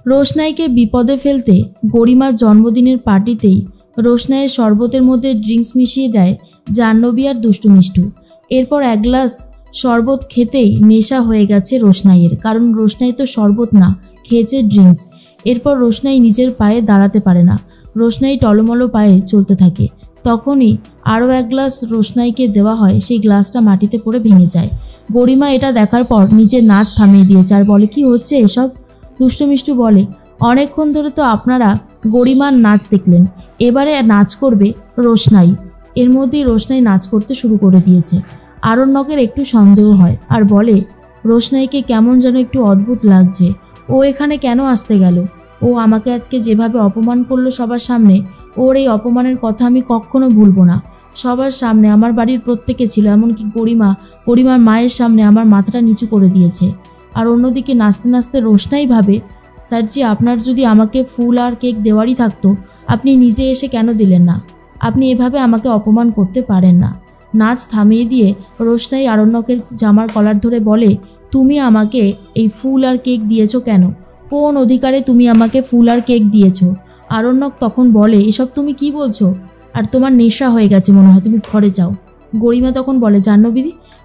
রোশনাইকে বিপদে ফেলতে গরিমার জন্মদিনের পার্টিতেই রোশনাইয়ের শরবতের মধ্যে ড্রিঙ্কস মিশিয়ে দেয় জাহ্নবী আর দুষ্টু মিষ্টু। এরপর এক গ্লাস শরবত খেতেই নেশা হয়ে গেছে রোশনাইয়ের, কারণ রোশনাই তো শরবত না, খেয়েছে ড্রিঙ্কস। এরপর রোশনাই নিজের পায়ে দাঁড়াতে পারে না, রোশনাই টলমলো পায়ে চলতে থাকে। তখনই আরও এক গ্লাস রোশনাইকে দেওয়া হয়, সেই গ্লাসটা মাটিতে পড়ে ভেঙে যায়। গরিমা এটা দেখার পর নিজের নাচ থামিয়ে দিয়েছে আর বলে, কি হচ্ছে এসব? দুষ্টু মিষ্টু বলে, অনেকক্ষণ ধরে তো আপনারা গরিমার নাচ দেখলেন, এবারে নাচ করবে রোশনাই। এর মধ্যেই রোশনাই নাচ করতে শুরু করে দিয়েছে। আরণ্যকের একটু সন্দেহ হয় আর বলে, রোশনাইকে কেমন যেন একটু অদ্ভুত লাগছে, ও এখানে কেন আসতে গেল? ও আমাকে আজকে যেভাবে অপমান করলো সবার সামনে, ওর এই অপমানের কথা আমি কখনো ভুলবো না। সবার সামনে আমার বাড়ির প্রত্যেকে ছিল, এমনকি গরিমার মায়ের সামনে আমার মাথাটা নিচু করে দিয়েছে। আর অন্যদিকে নাচতে নাচতে রোশনাই ভাবে, স্যারজি আপনার যদি আমাকে ফুল আর কেক দেওয়ারই থাকতো, আপনি নিজে এসে কেন দিলেন না? আপনি এভাবে আমাকে অপমান করতে পারেন না। নাচ থামিয়ে দিয়ে রোশনাই আরণ্যকের জামার কলার ধরে বলে, তুমি আমাকে এই ফুল আর কেক দিয়েছো কেন? কোন অধিকারে তুমি আমাকে ফুল আর কেক দিয়েছো? আরণ্যক তখন বলে, এসব তুমি কি বলছো? আর তোমার নেশা হয়ে গেছে মনে হয়, তুমি ঘরে যাও। গরিমা তখন বলে, জাহ্নবী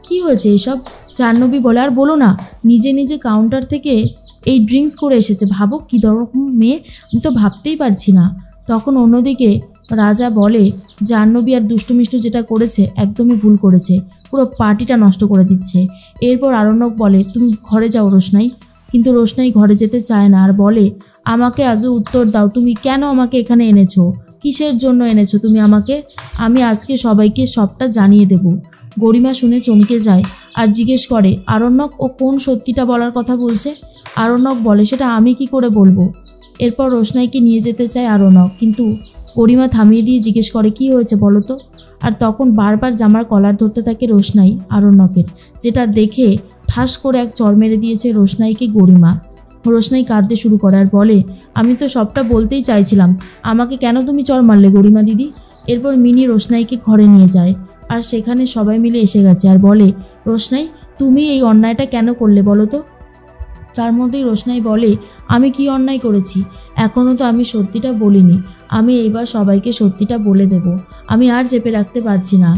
কি হয়েছে এসব? জাহ্নবী বলে, আর বলো না, নিজে নিজে কাউন্টার থেকে এই ড্রিঙ্কস করে এসেছে, ভাবো কী রকম মেয়ে, আমি তো ভাবতেই পারছি না। তখন অন্যদিকে রাজা বলে, জাহ্নবী আর দুষ্টু মিষ্টু যেটা করেছে একদমই ভুল করেছে, পুরো পার্টিটা নষ্ট করে দিচ্ছে। এরপর আরণ্যক বলে, তুমি ঘরে যাও রোশনাই। কিন্তু রোশনাই ঘরে যেতে চায় না আর বলে, আমাকে আগে উত্তর দাও, তুমি কেন আমাকে এখানে এনেছো? কিসের জন্য এনেছো তুমি আমাকে? আমি আজকে সবাইকে সবটা জানিয়ে দেব। গরিমা শুনে চমকে যায় আর জিজ্ঞেস করে, আরণ্যক ও কোন সত্যিটা বলার কথা বলছে? আরণ্যক বলে, সেটা আমি কি করে বলবো? এরপর রোশনাইকে নিয়ে যেতে চায় আরণ্যক, কিন্তু গরিমা থামিয়ে দিয়ে জিজ্ঞেস করে, কি হয়েছে বলো তো? আর তখন বারবার জামার কলার ধরতে থাকে রোশনাই আরণ্যকের, যেটা দেখে ঠাস করে এক চড় মেরে দিয়েছে রোশনাইকে গরিমা। রোশনাই কাঁদতে শুরু করে আর বলে, আমি তো সবটা বলতেই চাইছিলাম, আমাকে কেন তুমি চড় মারলে গরিমা দিদি? এরপর মিনি রোশনাইকে ঘরে নিয়ে যায় আর সেখানে সবাই মিলে এসে গেছে আর বলে, রোশনাই তুমি এই অন্যায়টা কেন করলে বলো তো? তার মধ্যেই রোশনাই বলে, আমি কি অন্যায় করেছি? এখনও তো আমি সত্যিটা বলিনি, আমি এইবার সবাইকে সত্যিটা বলে দেব। আমি আর চেপে রাখতে পারছি না।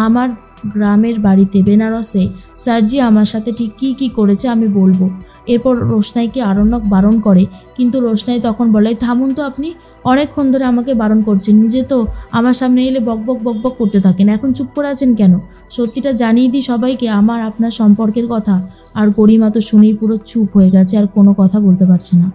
আমার গ্রামের বাড়িতে বেনারসে স্যারজি আমার সাথে ঠিক কী করেছে আমি বলবো। এরপর রোশনাইকে আরণ্যক বারণ করে, কিন্তু রোশনাই তখন বলে, থামুন তো আপনি, অনেকক্ষণ ধরে আমাকে বারণ করছেন, নিজে তো আমার সামনে এলে বকবক বকবক করতে থাকেন, এখন চুপ করে আছেন কেন? সত্যিটা জানিয়ে দিই সবাইকে আমার আপনার সম্পর্কের কথা। আর গরিমা তো শুনেই পুরো চুপ হয়ে গেছে আর কোনো কথা বলতে পারছে না।